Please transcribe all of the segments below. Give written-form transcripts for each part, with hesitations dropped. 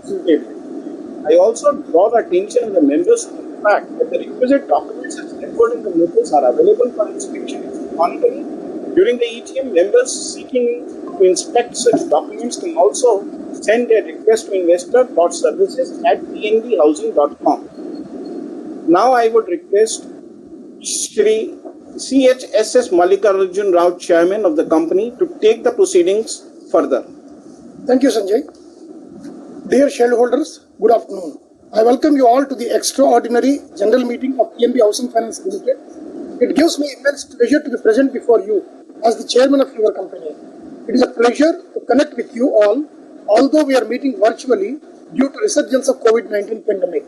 suitable. I also draw the attention of the members to the fact that the requisite documents as referred in the notice are available for inspection and monitoring. During the EGM, members seeking to inspect such documents can also send a request to investor.services@pnbhousing.com. Now I would request Shri CHSS Mallikarjun Rao, Chairman of the company, to take the proceedings further. Thank you, Sanjay. Dear shareholders, good afternoon. I welcome you all to the extraordinary general meeting of PNB Housing Finance Limited. It gives me immense pleasure to be present before you as the chairman of your company. It is a pleasure to connect with you all, although we are meeting virtually due to resurgence of COVID-19 pandemic.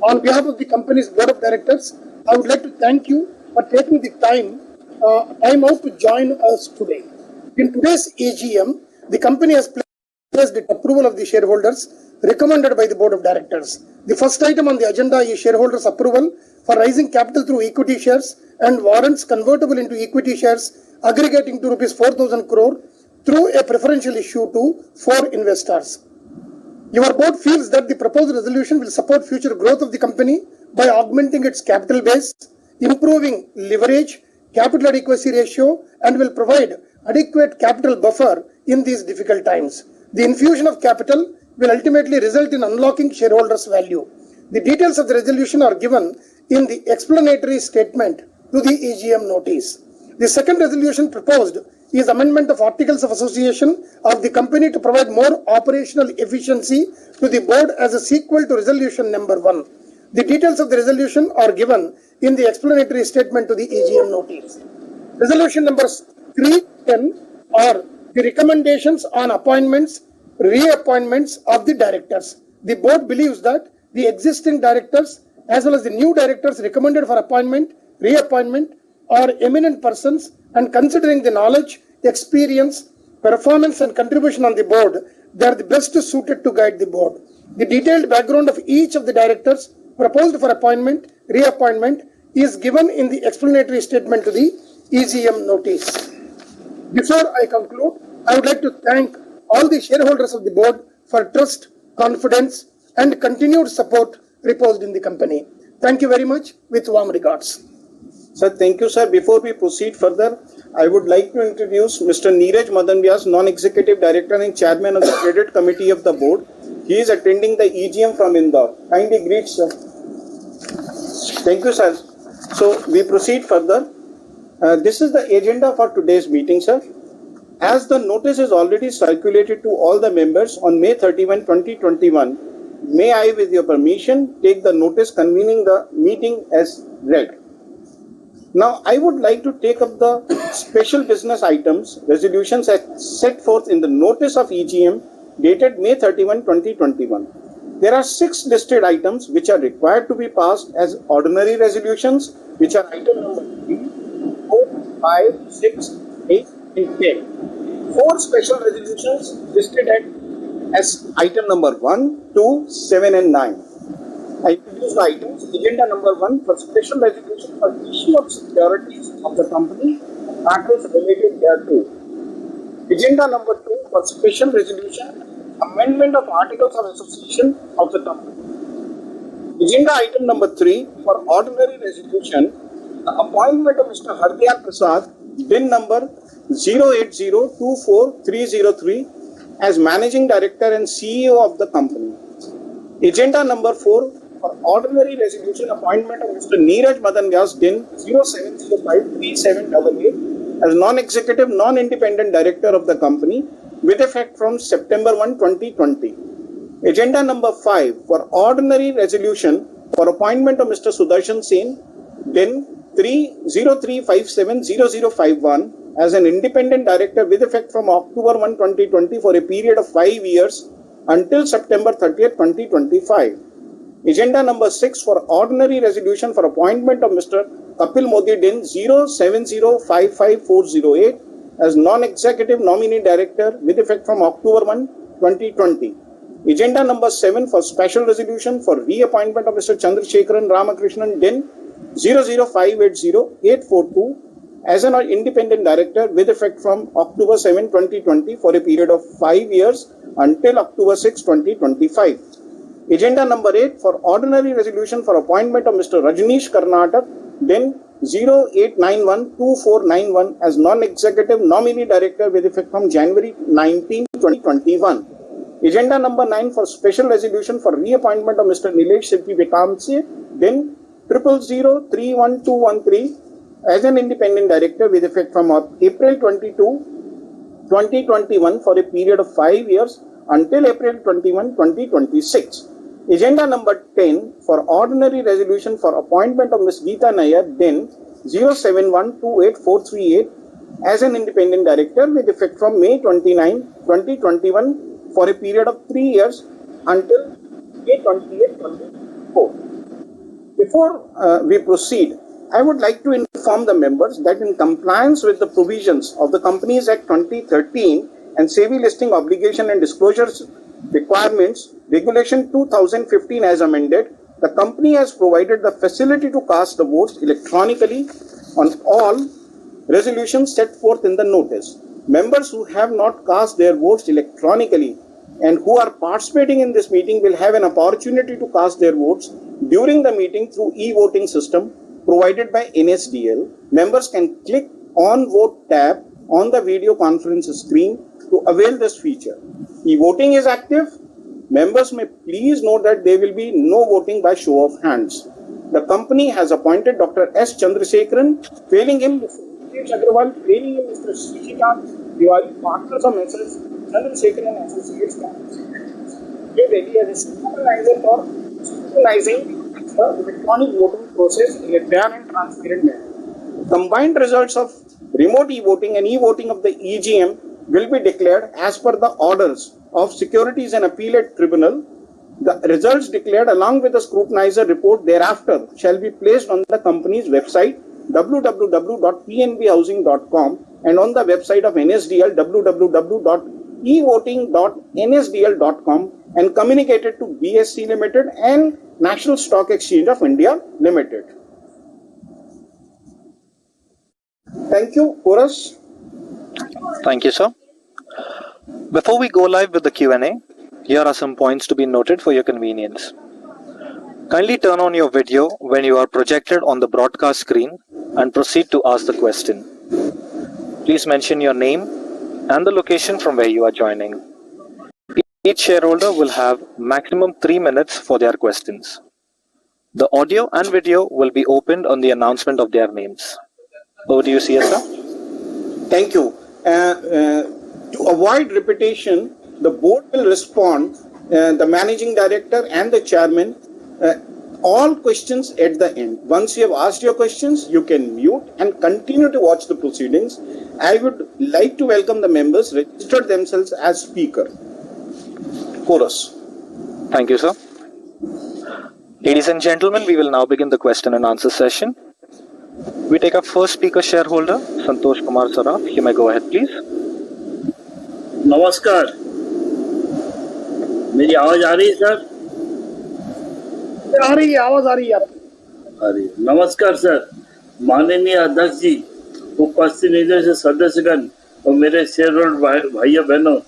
On behalf of the company's board of directors, I would like to thank you for taking the time out to join us today. In today's EGM, the company has placed the approval of the shareholders recommended by the board of directors. The first item on the agenda is shareholders' approval for raising capital through equity shares and warrants convertible into equity shares aggregating to rupees 4,000 crore through a preferential issue to 4 investors. Your board feels that the proposed resolution will support future growth of the company by augmenting its capital base, improving leverage, capital adequacy ratio, and will provide adequate capital buffer in these difficult times. The infusion of capital will ultimately result in unlocking shareholders' value. The details of the resolution are given in the explanatory statement to the EGM notice. The second resolution proposed is amendment of Articles of Association of the company to provide more operational efficiency to the board as a sequel to resolution number 1. The details of the resolution are given in the explanatory statement to the EGM notice. Resolution numbers 3 and 10 are the recommendations on appointments, reappointments of the directors. The board believes that the existing directors as well as the new directors recommended for appointment, reappointment are eminent persons, and considering the knowledge, experience, performance and contribution on the board, they are the best suited to guide the board. The detailed background of each of the directors proposed for appointment, reappointment is given in the explanatory statement to the EGM notice. Before I conclude, I would like to thank all the shareholders of the board for trust, confidence and continued support reposed in the company. Thank you very much. With warm regards. Sir, thank you, sir. Before we proceed further, I would like to introduce Mr. Neeraj Madan Vyas, Non-Executive Director and Chairman of the Credit Committee of the Board. He is attending the EGM from Indore. Kindly greet, sir. Thank you, sir. So, we proceed further. This is the agenda for today's meeting, sir. As the notice is already circulated to all the members on May 31, 2021, may I, with your permission, take the notice convening the meeting as read. Now, I would like to take up the special business items, resolutions as set forth in the notice of EGM dated May 31, 2021. There are 6 listed items which are required to be passed as ordinary resolutions, which are item number 3, 4, 5, 6, 8, and 10. 4 special resolutions listed as item number 1, 2, 7, and 9. I introduce the items. Agenda number 1 for special resolution for issue of securities of the company, matters related thereto. Agenda number 2 for special resolution, amendment of Articles of Association of the company. Agenda item number 3 for ordinary resolution, the appointment of Mr. Hardyal Prasad, bin number 0802433 as Managing Director and CEO of the company. Agenda number 4 for ordinary resolution, appointment of Mr. Neeraj Madan Vyas, DIN 07053788 as non-executive, non-independent director of the company with effect from September 1, 2020. Agenda number 5 for ordinary resolution for appointment of Mr. Sudarshan Sen, DIN 03570051 as an independent director with effect from October 1, 2020 for a period of 5 years until September 30th, 2025. Agenda number 6 for ordinary resolution for appointment of Mr. Kapil Modi, DIN 07055408 as non-executive nominee director with effect from October 1, 2020. Agenda number 7 for special resolution for reappointment of Mr. Chandrasekharan Ramakrishnan, DIN 00580-842 as an independent director with effect from October 7, 2020 for a period of 5 years until October 6, 2025. Agenda number 8 for ordinary resolution for appointment of Mr. Rajneesh Karnatak, then 08912491 as non-executive nominee director with effect from January 19, 2021. Agenda number 9 for special resolution for reappointment of Mr. Nilesh Siddhi Vikamse, then 0003113 as an independent director with effect from April 22, 2021 for a period of 5 years until April 21, 2026. Agenda number 10 for ordinary resolution for appointment of Ms. Geeta Nair, then 0712848 as an independent director with effect from May 29, 2021 for a period of 3 years until May 28, 2024. Before we proceed, I would like to inform the members that in compliance with the provisions of the Companies Act 2013 and SEBI listing obligation and disclosures requirements, Regulation 2015 as amended, the company has provided the facility to cast the votes electronically on all resolutions set forth in the notice. Members who have not cast their votes electronically and who are participating in this meeting will have an opportunity to cast their votes during the meeting through e-voting system provided by NSDL. Members can click on Vote tab on the video conference screen to avail this feature. E-voting is active. Members may please note that there will be no voting by show of hands. The company has appointed Dr. S. Chandrasekharan, failing him Mr. Agrawal, failing him Mr. Shishikant Diwali, partners of Messrs. Chandrasekharan Associates, New Delhi as a supervisor for supervising the electronic voting process in a fair and transparent manner. Combined results of remote e-voting and e-voting of the EGM will be declared as per the orders of Securities and Appellate Tribunal. The results declared along with the scrutinizer report thereafter shall be placed on the company's website www.pnbhousing.com and on the website of NSDL www.evoting.nsdl.com and communicated to BSE Limited and National Stock Exchange of India Limited. Thank you, Chorus. Thank you, sir. Before we go live with the Q&A, here are some points to be noted for your convenience. Kindly turn on your video when you are projected on the broadcast screen and proceed to ask the question. Please mention your name and the location from where you are joining. Each shareholder will have maximum 3 minutes for their questions. The audio and video will be opened on the announcement of their names. Over to you, CSR. Thank you. To avoid repetition, the board will respond, the managing director and the chairman, all questions at the end. Once you have asked your questions, you can mute and continue to watch the proceedings. I would like to welcome the members register themselves as speaker. Chorus. Thank you, sir. Ladies and gentlemen, we will now begin the question and answer session. We take our first speaker shareholder, Santosh Kumar Saraf. You may go ahead, please. नमस्कार, मेरी आवाज आ रही है sir? आ रही है, आवाज आ रही है। नमस्कार सर, माननीय अध्यक्ष जी, उपस्थित निदेशक सदस्यगण और मेरे शेयरहोल्डर भाइयों बहनों,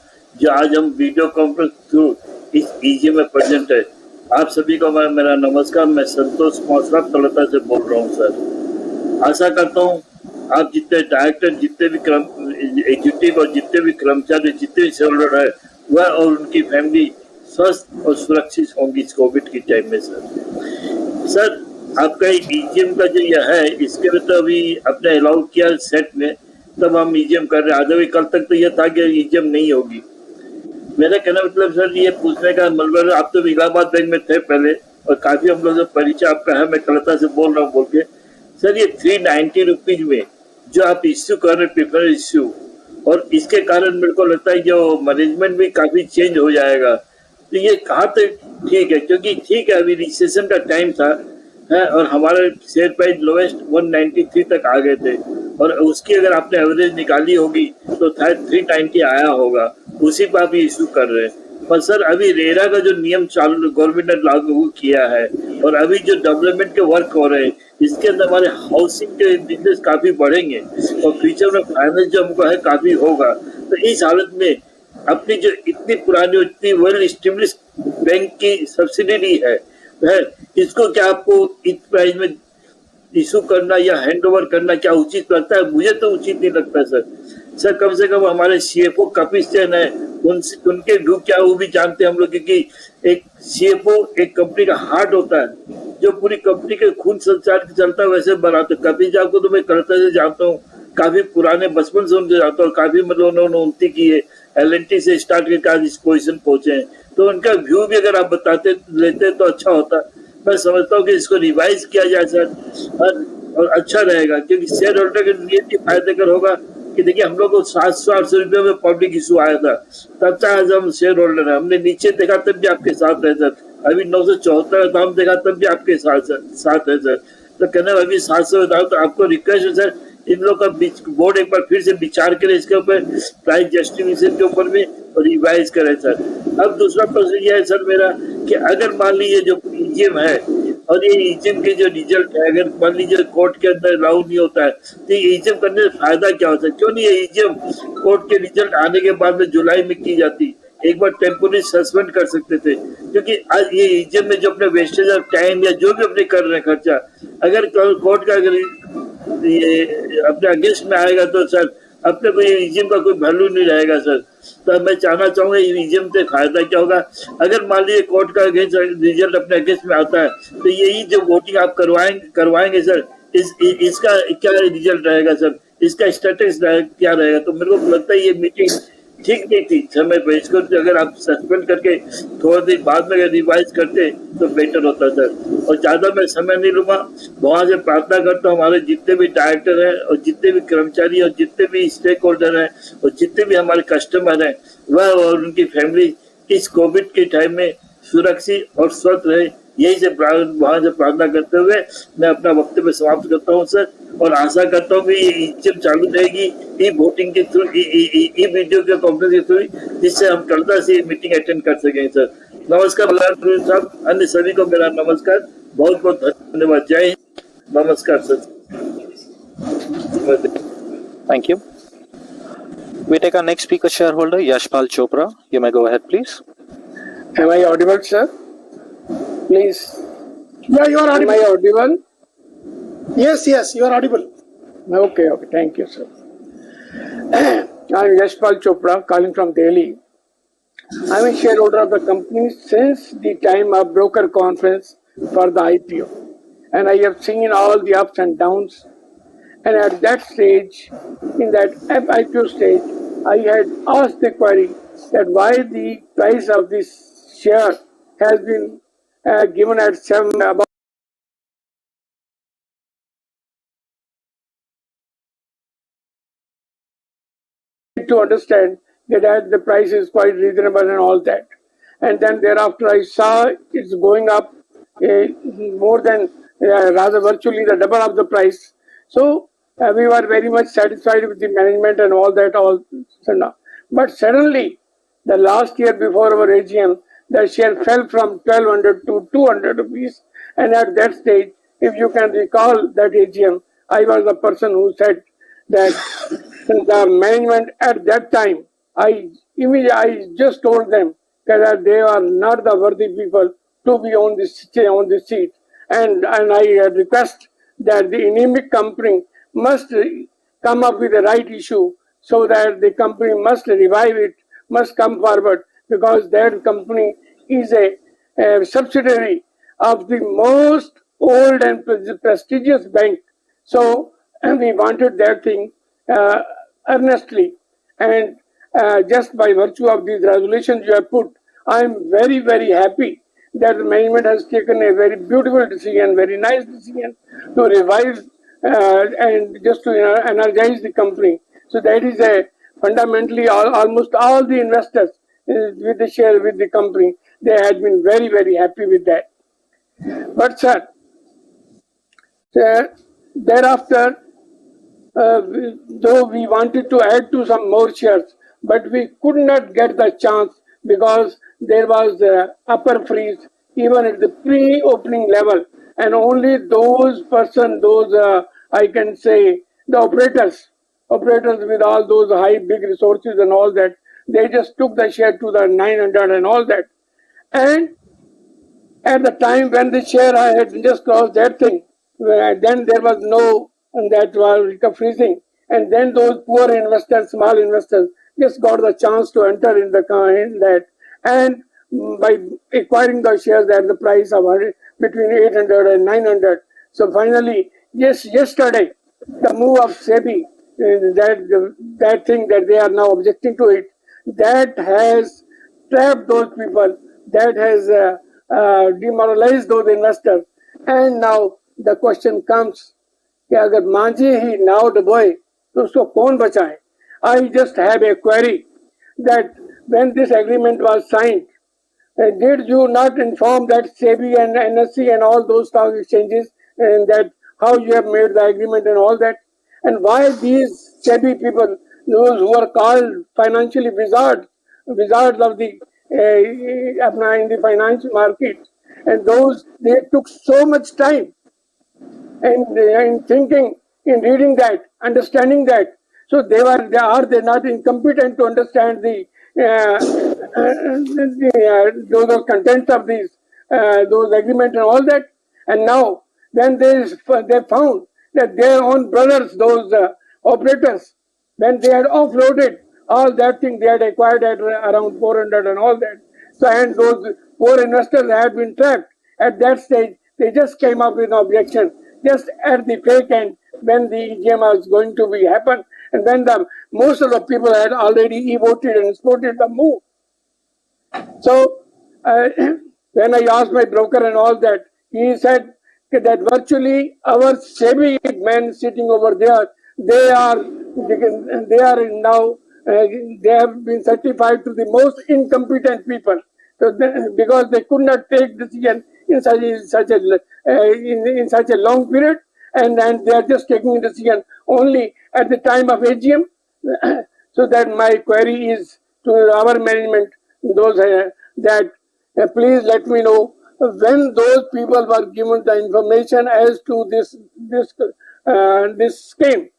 जो आज हम वीडियो कॉन्फ्रेंस थ्रू इस EGM में प्रेजेंट है, आप सभी को मेरा नमस्कार। मैं संतोष कुमार सराफ कलकत्ता से बोल रहा हूँ सर। आशा करता हूँ आप जितने डायरेक्टर, जितने भी एग्जीक्यूटिव और जितने भी कर्मचारी, जितने भी शेयरहोल्डर है, वह और उनकी फैमिली स्वस्थ और सुरक्षित होंगी इस कोविड की टाइम में सर। सर, आपका EGM का जो यह है, इसके में तो अभी आपने अलाउ किया सेट में, तब हम EGM कर रहे हैं। आज अभी कल तक तो यह था कि EGM नहीं होगी। मेरा कहना मतलब सर ये पूछने का मतलब, आप तो इलाहाबाद बैंक में थे पहले और काफी हम लोग परिचय आपका है, मैं कलकत्ता से बोल रहा हूँ बोल के सर, ये 390 रुपीज में जो आप इश्यू कर रहे प्रेफरेंस इश्यू, और इसके कारण मेरे को लगता है जो मैनेजमेंट भी काफी चेंज हो जाएगा। तो ये कहा तो ठीक है, क्योंकि ठीक है अभी रिसेशन का टाइम था है और हमारे शेयर प्राइस लोएस्ट 193 तक आ गए थे, और उसकी अगर आपने एवरेज निकाली होगी तो शायद 390 आया होगा, उसी पर आप इश्यू कर रहे हैं। पर सर अभी रेरा का जो नियम चालू गवर्नमेंट ने लागू किया है और अभी जो डेवलपमेंट के वर्क हो रहे हैं, इसके अंदर हमारे हाउसिंग के बिजनेस काफी बढ़ेंगे और फ्यूचर में फाइनेंस जो हमको है काफी होगा। तो इस हालत में अपनी जो इतनी पुरानी इतनी वेल स्टेब्लिश बैंक की सब्सिडी है इसको क्या आपको इस प्राइस में इशू करना या हैंड ओवर करना क्या उचित लगता है? मुझे तो उचित नहीं लगता सर। कम से कम हमारे सीएफओ कपिल सेन है, उनके व्यू क्या वो भी जानते हैं हम लोग, क्योंकि एक सीएफओ एक कंपनी का हार्ट होता है जो पूरी कंपनी के खून संचार चलता है वैसे बनाते। कपिल साहब को तो मैं करते से जानता हूँ, काफी पुराने बचपन से उनसे जानता हूँ, काफी मतलब उन्होंने उन्नति की है, एलएनटी से स्टार्ट करके आज इस पोजिशन पहुंचे हैं। तो उनका व्यू भी अगर आप बताते लेते तो अच्छा होता। मैं समझता हूँ कि इसको रिवाइज किया जाए सर और अच्छा रहेगा, क्योंकि शेयर होल्डर के लिए भी फायदेकर होगा कि देखिए हम लोग को 700-800 रुपये में पब्लिक इशू आया था, तब तक आज हम शेयर होल्डर है। हमने नीचे देखा तब भी आपके साथ है सर, अभी 974 दाम देखा तब भी आपके साथ है सर। तो कहना अभी 700 दाम, तो आपको रिक्वेस्ट है सर इन लोग का बोर्ड एक बार फिर से विचार करे इसके ऊपर, प्राइस जस्टिफिकेशन के ऊपर भी रिवाइज करे सर। अब दूसरा प्रश्न यह है सर मेरा कि अगर मान लीजिए जो ईजीएम है और ये ईजीएम के जो रिजल्ट है अगर मान लीजिए कोर्ट के अंदर अलाउ नहीं होता है तो ईजीएम करने से फायदा क्या होता है? क्यों नहीं ये ईजीएम कोर्ट के रिजल्ट आने के बाद में जुलाई में की जाती, एक बार टेम्पोररी सस्पेंड कर सकते थे, क्योंकि आज ये ईजीएम में जो अपने वेस्टेज ऑफ टाइम या जो भी अपने कर रहे हैं खर्चा, अगर कोर्ट का अगर ये अपने अगेंस्ट में आएगा तो सर अपने को ये ईजीएम का कोई वैल्यू नहीं रहेगा सर। तो मैं जानना चाहूंगा ईजीएम से फायदा क्या होगा अगर मान लीजिए कोर्ट का रिजल्ट अपने अगेंस्ट में आता है, तो यही जो वोटिंग आप करवाएंगे सर, इसका क्या रिजल्ट रहेगा सर, इसका स्टेटस क्या रहेगा? तो मेरे को लगता है ये मीटिंग ठीक नहीं थी समय पर, इसको अगर आप सस्पेंड करके थोड़ा देर बाद में अगर रिवाइज करते तो बेटर होता सर। और ज्यादा मैं समय नहीं लूंगा, वहां से प्रार्थना करता हूँ हमारे जितने भी डायरेक्टर हैं और जितने भी कर्मचारी और जितने भी स्टेक होल्डर हैं और जितने भी हमारे कस्टमर हैं वह और उनकी फैमिली इस कोविड के टाइम में सुरक्षित और स्वस्थ रहे, यही से वहां से प्रार्थना करते हुए मैं अपना वक्तव्य समाप्त करता हूं सर। और आशा करता हूं कि ये ईजीएम चालू रहेगी ई वोटिंग के थ्रू, ई वीडियो के कॉन्फ्रेंस के थ्रू, जिससे हम कलता से मीटिंग अटेंड कर सकें सर। नमस्कार साहब, अन्य सभी को मेरा नमस्कार, बहुत बहुत धन्यवाद, जय हिंद, नमस्कार sir. Thank you. We take our next speaker, shareholder Yashpal Chopra. You may go ahead, please. Am I audible, sir? Please. Yeah, you are Am audible. I audible? Yes, you are audible. Okay. Thank you, sir. I'm Yashpal Chopra, calling from Delhi. I'm a shareholder of the company since the time of broker conference for the IPO. And I have seen all the ups and downs. And at that stage, in that IPO stage, I had asked the query that why the price of this share has been given at about to understand that the price is quite reasonable and all that. And then thereafter I saw it's going up more than rather virtually the double of the price. So we were very much satisfied with the management and all that. But suddenly the last year before our AGM, the share fell from 1200 to 200 rupees. And at that stage, if you can recall that AGM, I was the person who said that the management at that time, I just told them that they are not the worthy people to be on this seat, and I request that the anemic company must come up with the right issue so that the company must revive it, must come forward, because that company is a subsidiary of the most old and prestigious bank. So we wanted that thing earnestly, and just by virtue of these resolutions you have put, I am very, very happy that the management has taken a very beautiful decision, very nice decision to revive and just to energize the company. So that is a fundamentally almost all the investors with the share with the company, they had been very, very happy with that. But sir, thereafter, though we wanted to add to some more shares, but we could not get the chance because there was upper freeze even at the pre-opening level, and only those I can say the operators with all those high big resources and all that, they just took the share to the 900 and all that. And at the time when the share had just crossed that thing, then there was no, and that was freezing. And then those poor investors, small investors, just got the chance to enter in that. And by acquiring the shares at the price of between 800 and 900. So finally, yesterday, the move of SEBI, that thing that they are now objecting to it, that has trapped those people, that has demoralized those investors. And now the question comes कि अगर मांझे ही नाव डुबोए तो उसको कौन बचाए? I just have a query that when this agreement was signed, did you not inform that SEBI and NSE and all those stock exchanges and that how you have made the agreement and all that? And why these SEBI people, those who are called financially wizards of the in the financial market, and those they took so much time in thinking, in reading that, understanding that. So are they not incompetent to understand the those contents of these those agreements and all that? And now when they found that their own brothers, those operators, when they had offloaded all that thing they had acquired at around 400 and all that. So and those poor investors had been trapped. At that stage, they just came up with an objection just at the fake end when the EGM was going to be happen, and when most of the people had already e-voted and supported the move. So when I asked my broker and all that, he said that virtually our SEBI men sitting over there, they are now they have been certified to the most incompetent people. So because they could not take decision in such a long period, and they are just taking a decision only at the time of EGM. So that my query is to our management, those that please let me know when those people were given the information as to this scheme.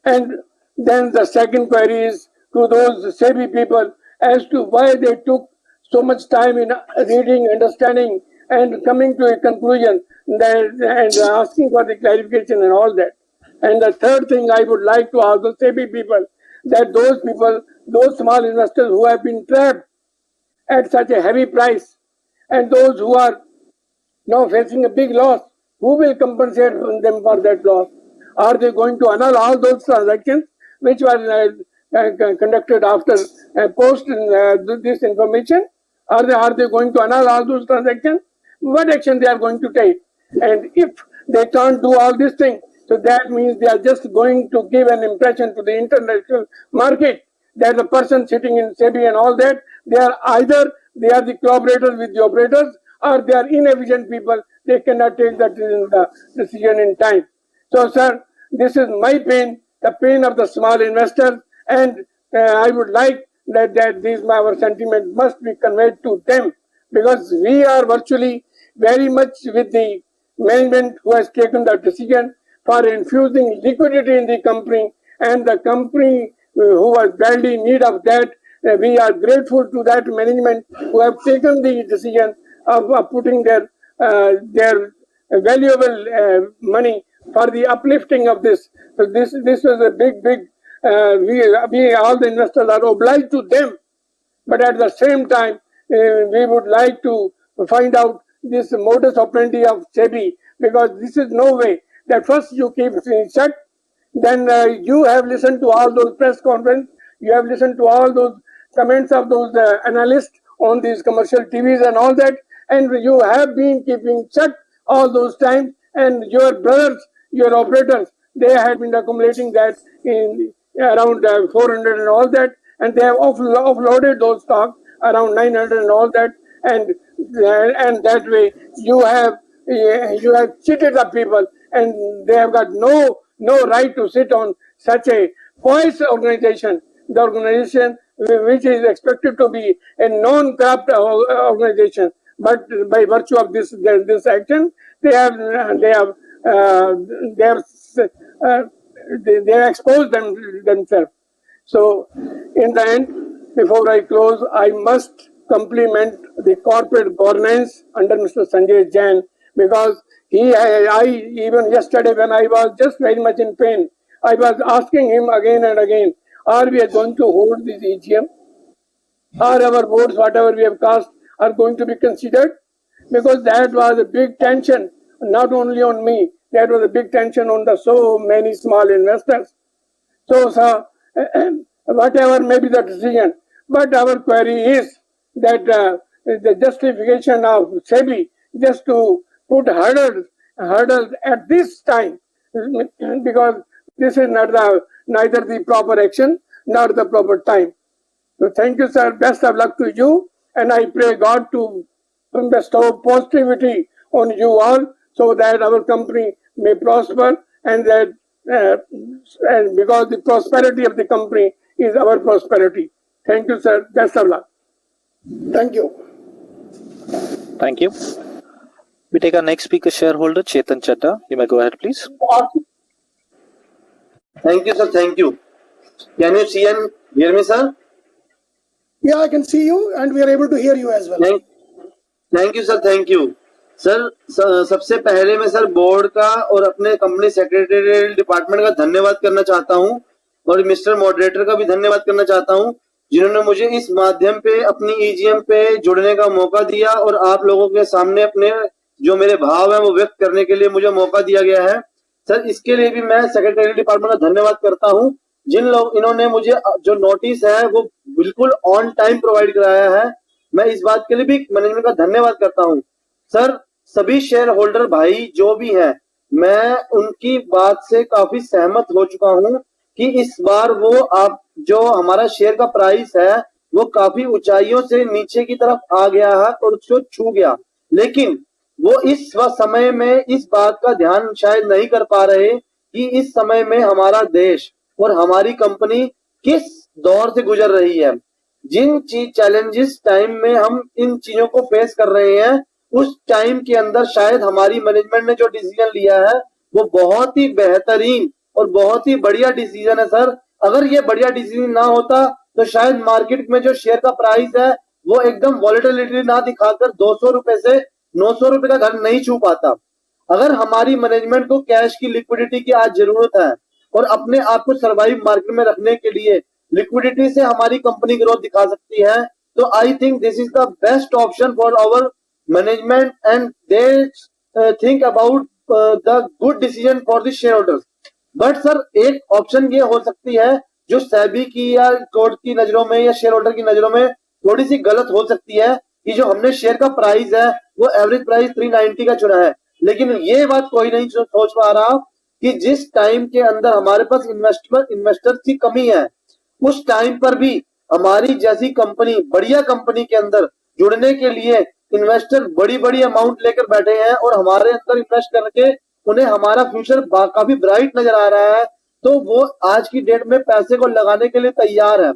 And then the second query is to those SEBI people as to why they took so much time in reading, understanding, and coming to a conclusion and asking for the clarification and all that. And the third thing I would like to ask the SEBI people, that those people, those small investors who have been trapped at such a heavy price, and those who are now facing a big loss, who will compensate them for that loss? Are they going to annul all those transactions which were conducted after post this information? Are they going to annul all those transactions? What action they are going to take? And if they can't do all these things, so that means they are just going to give an impression to the international market that the person sitting in SEBI and all that, they are either they are the collaborators with the operators, or they are inefficient people. They cannot take the decision in time. So, sir, this is my pain, the pain of the small investors, and I would like that these our sentiments must be conveyed to them, because we are virtually very much with the management who has taken the decision for infusing liquidity in the company, and the company who was badly in need of that. We are grateful to that management who have taken the decision of putting their valuable money for the uplifting of this. So this was a big. We all the investors are obliged to them, but at the same time, we would like to find out this modus operandi of SEBI, because this is no way that first you keep it shut, then you have listened to all those press conferences, you have listened to all those comments of those analysts on these commercial TVs and all that, and you have been keeping shut all those times, and your brothers, your operators, they had been accumulating that in around 400 and all that, and they have offloaded those stocks around 900 and all that, and that way you have cheated the people, and they have got no right to sit on such a voice organization, the organization which is expected to be a non-corrupt organization. But by virtue of this action, they have exposed themselves. So, in the end, before I close, I must compliment the corporate governance under Mr. Sanjay Jain, because I even yesterday when I was just very much in pain, I was asking him again and again, are we going to hold this EGM? Are our votes, whatever we have cast, are going to be considered? Because that was a big tension, not only on me, that was a big tension on the so many small investors. So whatever may be the decision, but our query is that the justification of SEBI just to put hurdles at this time, because this is neither the proper action nor the proper time. So thank you, sir. Best of luck to you, and I pray God to bestow positivity on you all so that our company may prosper, and that and because the prosperity of the company is our prosperity. Thank you, sir. Best of luck. Thank you. Thank you. We take our next speaker, shareholder Chetan Chadda. You may go ahead, please. Thank you, sir. Thank you. Can you see and hear me, sir? Yeah, I can see you, and we are able to hear you as well. Thank you, sir. Thank you. Sir सबसे पहले मैं sir board का और अपने company secretarial department का धन्यवाद करना चाहता हूं, और मिस्टर मॉडरेटर का भी धन्यवाद करना चाहता हूं, जिन्होंने मुझे इस माध्यम पे अपनी ईजीएम पे जुड़ने का मौका दिया और आप लोगों के सामने अपने जो मेरे भाव है वो व्यक्त करने के लिए मुझे मौका दिया गया है। सर इसके लिए भी मैं सेक्रेटरियल डिपार्टमेंट का धन्यवाद करता हूं, इन्होंने मुझे जो नोटिस है वो बिल्कुल ऑन टाइम प्रोवाइड कराया है। मैं इस बात के लिए भी मैनेजमेंट का धन्यवाद करता हूं। सर सभी शेयर होल्डर भाई जो भी हैं, मैं उनकी बात से काफी सहमत हो चुका हूं कि इस बार वो आप जो हमारा शेयर का प्राइस है वो काफी ऊंचाइयों से नीचे की तरफ आ गया है और उसको छू गया, लेकिन वो इस समय में इस बात का ध्यान शायद नहीं कर पा रहे कि इस समय में हमारा देश और हमारी कंपनी किस दौर से गुजर रही है। जिन चैलेंजेस टाइम में हम इन चीजों को फेस कर रहे हैं, उस टाइम के अंदर शायद हमारी मैनेजमेंट ने जो डिसीजन लिया है वो बहुत ही बेहतरीन और बहुत ही बढ़िया डिसीजन है। सर अगर ये बढ़िया डिसीजन ना होता तो शायद मार्केट में जो शेयर का प्राइस है वो एकदम वॉलेटिलिटी ना दिखाकर 200 रुपए से 900 रुपए का घर नहीं छू पाता। अगर हमारी मैनेजमेंट को कैश की लिक्विडिटी की आज जरूरत है और अपने आप को सर्वाइव मार्केट में रखने के लिए लिक्विडिटी से हमारी कंपनी ग्रोथ दिखा सकती है, तो I think this is the best option for our management and they think about the good decision for the shareholders. But sir एक ऑप्शन ये हो सकती है जो सेबी की या कोर्ट की नजरों में या शेयर होल्डर की नजरों में थोड़ी सी गलत हो सकती है कि जो हमने शेयर का प्राइस है वो एवरेज प्राइस 390 का चुना है, लेकिन ये बात कोई नहीं सोच पा रहा कि जिस टाइम के अंदर हमारे पास इन्वेस्टर्स की कमी है, उस टाइम पर भी हमारी जैसी कंपनी बढ़िया कंपनी के अंदर जुड़ने के लिए इन्वेस्टर बड़ी बड़ी अमाउंट लेकर बैठे हैं और हमारे अंदर इन्वेस्ट करके उन्हें हमारा फ्यूचर काफी ब्राइट नजर आ रहा है, तो वो आज की डेट में पैसे को लगाने के लिए तैयार है।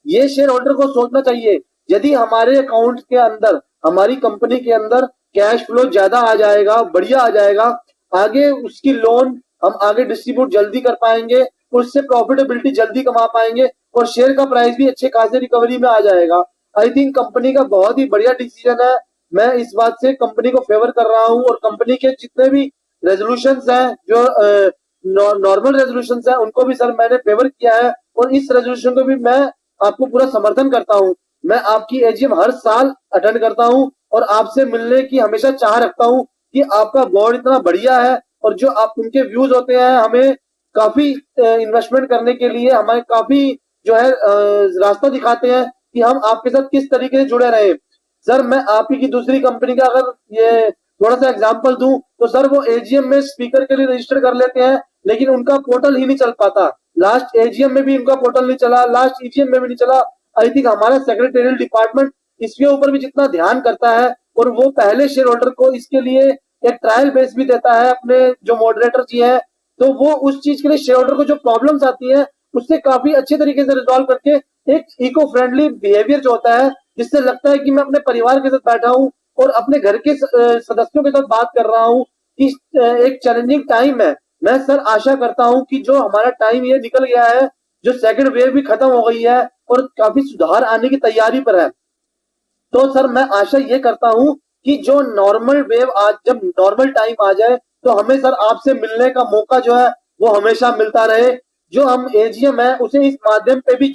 ये शेयर होल्डर को सोचना चाहिए, यदि हमारे अकाउंट के अंदर हमारी कंपनी के अंदर कैश फ्लो ज्यादा आ जाएगा, बढ़िया आ जाएगा, आगे उसकी लोन हम आगे डिस्ट्रीब्यूट जल्दी कर पाएंगे, उससे प्रॉफिटेबिलिटी जल्दी कमा पाएंगे और शेयर का प्राइस भी अच्छे खासे रिकवरी में आ जाएगा। आई थिंक कंपनी का बहुत ही बढ़िया डिसीजन है। मैं इस बात से कंपनी को फेवर कर रहा हूं और कंपनी के जितने भी रेजोल्यूशंस हैं जो नॉर्मल रेजोल्यूशंस हैं उनको भी सर मैंने फेवर किया है और इस रेजोल्यूशन को भी मैं आपको पूरा समर्थन करता हूं। मैं आपकी एजीएम हर साल अटेंड करता हूं और आपसे मिलने की हमेशा चाह रखता हूं कि आपका बोर्ड इतना बढ़िया है और जो आप उनके व्यूज होते हैं हमें काफी इन्वेस्टमेंट करने के लिए हमें काफी जो है रास्ता दिखाते हैं कि हम आपके साथ किस तरीके से जुड़े रहे। सर मैं आप ही की दूसरी कंपनी का अगर ये थोड़ा सा एग्जांपल दूं तो सर वो एजीएम में स्पीकर के लिए रजिस्टर कर लेते हैं लेकिन उनका पोर्टल ही नहीं चल पाता। लास्ट एजीएम में भी उनका पोर्टल नहीं चला, लास्ट ईजीएम में भी नहीं चला। आई थिंक हमारा सेक्रेटरियल डिपार्टमेंट इसके ऊपर भी जितना ध्यान करता है और वो पहले शेयर होल्डर को इसके लिए एक ट्रायल बेस भी देता है अपने जो मॉडरेटर जी हैं, तो वो उस चीज के लिए शेयर होल्डर को जो प्रॉब्लम्स आती है उससे काफी अच्छे तरीके से रिजॉल्व करके एक इको फ्रेंडली बिहेवियर जो होता है, जिससे लगता है कि मैं अपने परिवार के साथ बैठा हूँ और अपने घर के सदस्यों के साथ बात कर रहा हूँ कि एक चैलेंजिंग टाइम है। मैं सर आशा करता हूँ कि जो हमारा टाइम ये निकल गया है, जो सेकंड वेव भी खत्म हो गई है और काफी सुधार आने की तैयारी पर है, तो सर मैं आशा ये करता हूँ कि जो नॉर्मल वेव आज, जब नॉर्मल टाइम आ जाए, तो हमें सर आपसे मिलने का मौका जो है वो हमेशा मिलता रहे। जो हम एजीएम है उसे इस माध्यम पे भी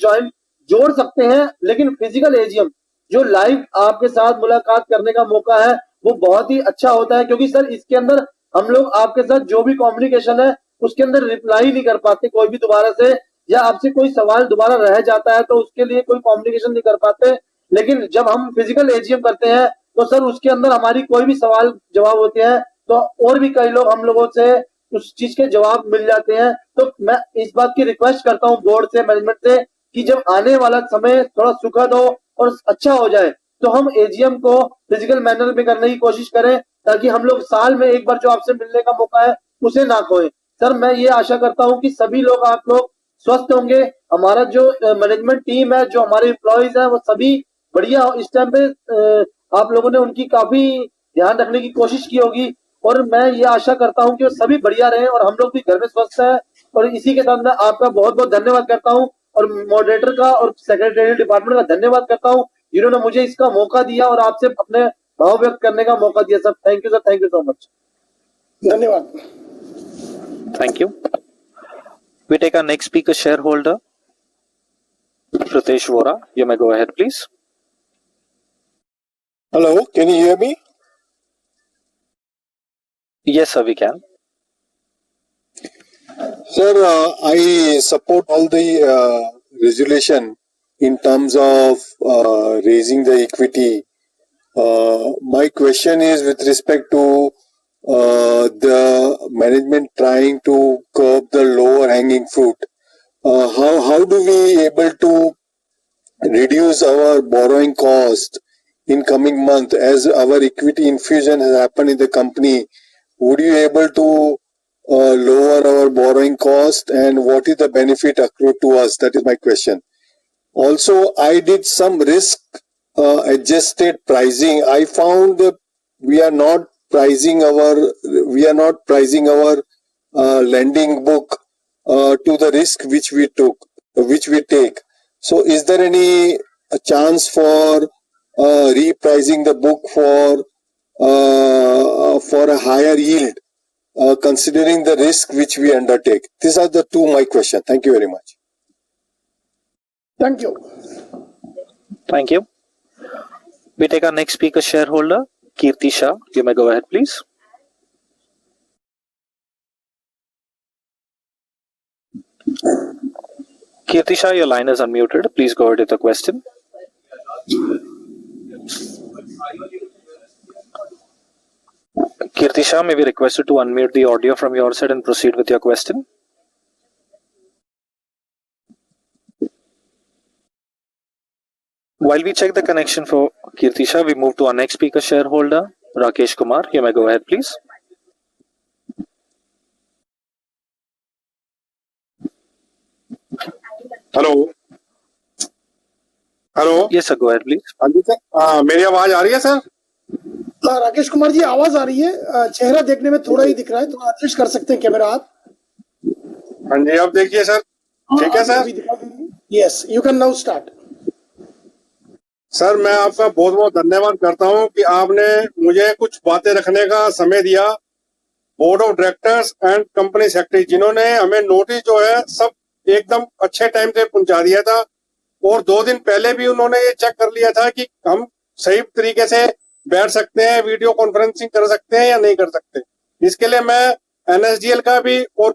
जोड़ सकते हैं, लेकिन फिजिकल एजीएम जो लाइव आपके साथ मुलाकात करने का मौका है वो बहुत ही अच्छा होता है, क्योंकि सर इसके अंदर हम लोग आपके साथ जो भी कम्युनिकेशन है उसके अंदर रिप्लाई नहीं कर पाते कोई भी दोबारा से, या आपसे कोई सवाल दोबारा रह जाता है तो उसके लिए कोई कम्युनिकेशन नहीं कर पाते। लेकिन जब हम फिजिकल एजीएम करते हैं तो सर उसके अंदर हमारी कोई भी सवाल जवाब होते हैं, तो और भी कई लोग हम लोगों से उस चीज के जवाब मिल जाते हैं। तो मैं इस बात की रिक्वेस्ट करता हूँ बोर्ड से, मैनेजमेंट से, कि जब आने वाला समय थोड़ा सुखद हो और अच्छा हो जाए तो हम एजीएम को फिजिकल मैनर में करने की कोशिश करें, ताकि हम लोग साल में एक बार जो आपसे मिलने का मौका है उसे ना खोएं। सर मैं ये आशा करता हूँ कि सभी लोग, आप लोग स्वस्थ होंगे, हमारा जो मैनेजमेंट टीम है, जो हमारे एम्प्लॉयज है, वो सभी बढ़िया इस टाइम पे आप लोगों ने उनकी काफी ध्यान रखने की कोशिश की होगी, और मैं ये आशा करता हूँ कि वो सभी बढ़िया रहे और हम लोग भी घर में स्वस्थ है। और इसी के साथ मैं आपका बहुत बहुत धन्यवाद करता हूँ और मॉडरेटर का और सेक्रेटरी डिपार्टमेंट का धन्यवाद करता हूँ, जिन्होंने मुझे इसका मौका दिया और आपसे अपने भाव व्यक्त करने का मौका दिया। Sir thank you sir, thank you so much, धन्यवाद। Thank you. We take our next speaker, shareholder Pritesh Vora. You may go ahead, please. Hello, can you hear me? Yes, sir, we can. Sir, I support all the resolution in terms of raising the equity. My question is with respect to the management trying to curb the lower hanging fruit. How do we able to reduce our borrowing cost in coming month as our equity infusion has happened in the company? Would you able to lower our borrowing cost, and what is the benefit accrued to us? That is my question. Also, I did some risk adjusted pricing. I found that we are not pricing our lending book to the risk which we take. So is there any chance for repricing the book for a higher yield, considering the risk which we undertake? These are the two my questions. Thank you very much. Thank you. Thank you. We take our next speaker, shareholder Kirti Shah. You may go ahead, please. Kirti Shah, your line is unmuted. Please go ahead with the question. Kirti Shah, may be requested to unmute the audio from your side and proceed with your question. While we check the connection for Kirti Shah, we move to our next speaker, shareholder Rakesh Kumar. You may go ahead, please. Hello. Hello. Yes, sir. Go ahead, please. हाँ जी sir, मेरी आवाज आ रही है sir? Rakesh Kumar ji आवाज आ रही है, चेहरा देखने में थोड़ा ही दिख रहा है, तो एडजस्ट कर सकते हैं कैमरा आप? हाँ जी, अब देखिए सर, ठीक है sir? Yes, you can now start. Sir, मैं आपका बहुत बहुत धन्यवाद करता हूं कि आपने मुझे कुछ बातें रखने का समय दिया। Board of directors and company secretary, जिन्होंने हमें नोटिस जो है सब एकदम अच्छे टाइम से पहुंचा दिया था, और 2 दिन पहले भी उन्होंने ये चेक कर लिया था कि हम सही तरीके से बैठ सकते हैं, वीडियो कॉन्फ्रेंसिंग कर सकते हैं या नहीं कर सकते। इसके लिए मैं एनएसडीएल का भी और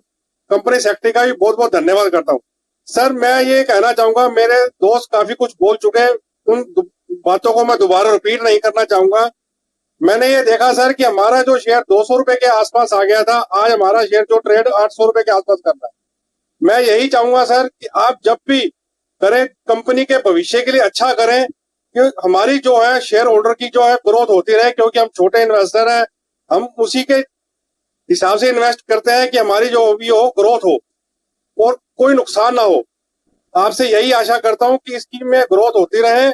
कंपनी सेक्रेटरी का भी बहुत बहुत धन्यवाद करता हूँ। सर, मैं ये कहना चाहूंगा, मेरे दोस्त काफी कुछ बोल चुके हैं, उन बातों को मैं दोबारा रिपीट नहीं करना चाहूंगा। मैंने ये देखा सर कि हमारा जो शेयर 200 रुपए के आसपास आ गया था, आज हमारा शेयर जो ट्रेड 800 रुपए के आसपास कर रहा है। मैं यही चाहूंगा सर कि आप जब भी करें, कंपनी के भविष्य के लिए अच्छा करें, कि हमारी जो है शेयर होल्डर की जो है ग्रोथ होती रहे, क्योंकि हम छोटे इन्वेस्टर हैं, हम उसी के हिसाब से इन्वेस्ट करते हैं कि हमारी जो भी हो ग्रोथ हो और कोई नुकसान ना हो। आपसे यही आशा करता हूं कि स्कीम में ग्रोथ होती रहे।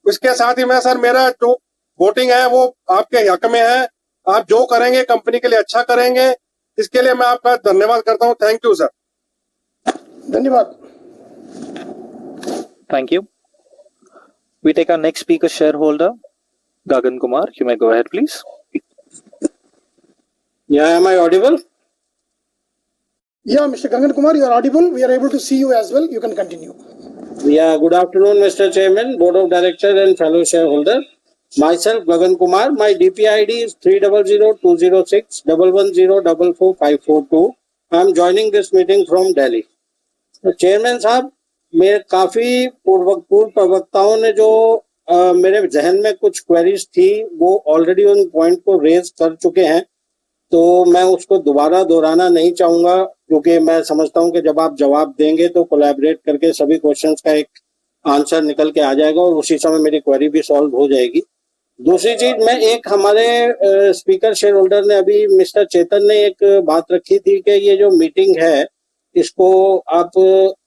इसके साथ ही मैं सर, मेरा जो वोटिंग है वो आपके हक में है। आप जो करेंगे कंपनी के लिए अच्छा करेंगे, इसके लिए मैं आपका धन्यवाद करता हूं। Thank you sir. धन्यवाद। Thank you. We take our next speaker, shareholder Gagan Kumar. You may go ahead, please. Yeah, am I audible? Yeah, Mr. Gangan Kumar, you are audible. We are able to see you as well. You can continue. Yeah, good afternoon, Mr. Chairman, Board of Directors and fellow shareholder. Myself, Gagan Kumar. My DPI ID is 300-206-110-44-542. I am joining this meeting from Delhi. तो chairman साहब, मेरे काफी पूर्व प्रवक्ताओं ने जो मेरे जहन में कुछ क्वेरीज थी वो ऑलरेडी उन पॉइंट को रेज कर चुके हैं, तो मैं उसको दोबारा दोहराना नहीं चाहूंगा, क्योंकि मैं समझता हूं कि जब आप जवाब देंगे तो कोलैबोरेट करके सभी क्वेश्चंस का एक आंसर निकल के आ जाएगा और उसी समय मेरी क्वेरी भी सॉल्व हो जाएगी। दूसरी चीज, मैं एक हमारे स्पीकर शेयर होल्डर ने अभी मिस्टर चेतन ने एक बात रखी थी कि ये जो मीटिंग है इसको आप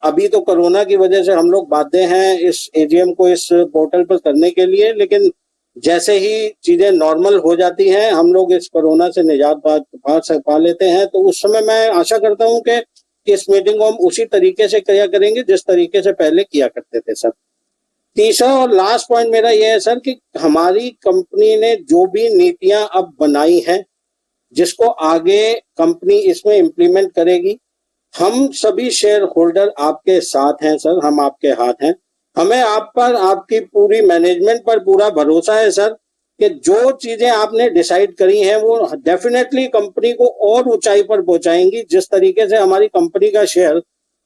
अभी तो कोरोना की वजह से हम लोग बाध्य हैं इस एजीएम को इस पोर्टल पर करने के लिए, लेकिन जैसे ही चीजें नॉर्मल हो जाती हैं हम लोग इस कोरोना से निजात पा लेते हैं, तो उस समय मैं आशा करता हूं कि इस मीटिंग को हम उसी तरीके से किया करेंगे जिस तरीके से पहले किया करते थे सर। तीसरा और लास्ट पॉइंट मेरा यह है सर कि हमारी कंपनी ने जो भी नीतियां अब बनाई हैं जिसको आगे कंपनी इसमें इम्प्लीमेंट करेगी, हम सभी शेयर होल्डर आपके साथ हैं सर, हम आपके हाथ हैं। हमें आप पर, आपकी पूरी मैनेजमेंट पर पूरा भरोसा है सर कि जो चीजें आपने डिसाइड करी हैं वो डेफिनेटली कंपनी को और ऊंचाई पर पहुंचाएंगी। जिस तरीके से हमारी कंपनी का शेयर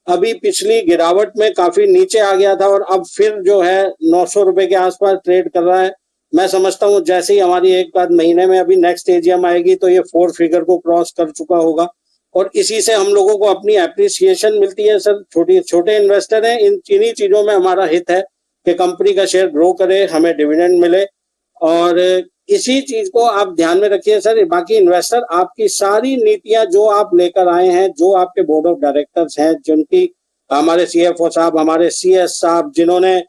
अभी पिछली गिरावट में काफी नीचे आ गया था और अब फिर जो है 900 रुपए के आसपास ट्रेड कर रहा है, मैं समझता हूं जैसे ही हमारी एक आध महीने में अभी नेक्स्ट एजीएम आएगी तो ये 4 फिगर को क्रॉस कर चुका होगा और इसी से हम लोगों को अपनी एप्रिसिएशन मिलती है सर। छोटे इन्वेस्टर हैं, इन्हीं चीजों में हमारा हित है कि कंपनी का शेयर ग्रो करे, हमें डिविडेंड मिले और इसी चीज को आप ध्यान में रखिए सर। बाकी इन्वेस्टर आपकी सारी नीतियां जो आप लेकर आए हैं, जो आपके बोर्ड ऑफ डायरेक्टर्स हैं, जिनकी हमारे सीएफओ साहब, हमारे सीएस साहब, जिन्होंने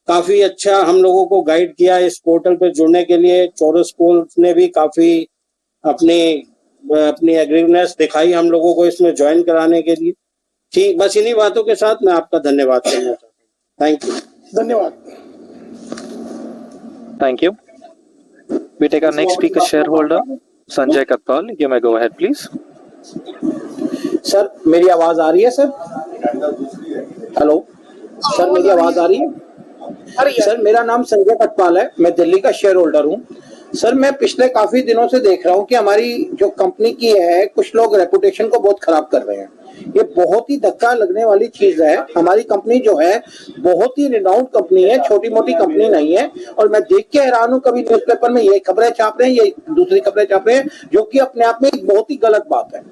काफी अच्छा हम लोगों को गाइड किया इस पोर्टल पे जुड़ने के लिए, चौरस पोल ने भी काफी अपनी एग्रीनेस दिखाई हम लोगों को इसमें ज्वाइन कराने के लिए। ठीक, बस इन्हीं बातों के साथ मैं आपका धन्यवाद करना चाहता हूँ। Thank you. धन्यवाद। Thank you. We take our next speaker, shareholder Sanjay Katpal. You may go ahead, please. Sir मेरी आवाज आ रही है सर? हेलो सर, मेरी आवाज आ रही है? सर मेरा नाम संजय कटपाल है, मैं दिल्ली का शेयर होल्डर हूँ। सर मैं पिछले काफी दिनों से देख रहा हूँ कि हमारी जो कंपनी की है कुछ लोग रेपुटेशन को बहुत खराब कर रहे हैं। ये बहुत ही धक्का लगने वाली चीज है। हमारी कंपनी जो है बहुत ही रिनाउंड कंपनी है, छोटी मोटी कंपनी नहीं है। और मैं देख के हैरान हूँ, कभी न्यूज़पेपर में ये खबरें छाप रहे हैं, ये दूसरी खबरें छाप रहे हैं, जो कि अपने आप में एक बहुत ही गलत बात है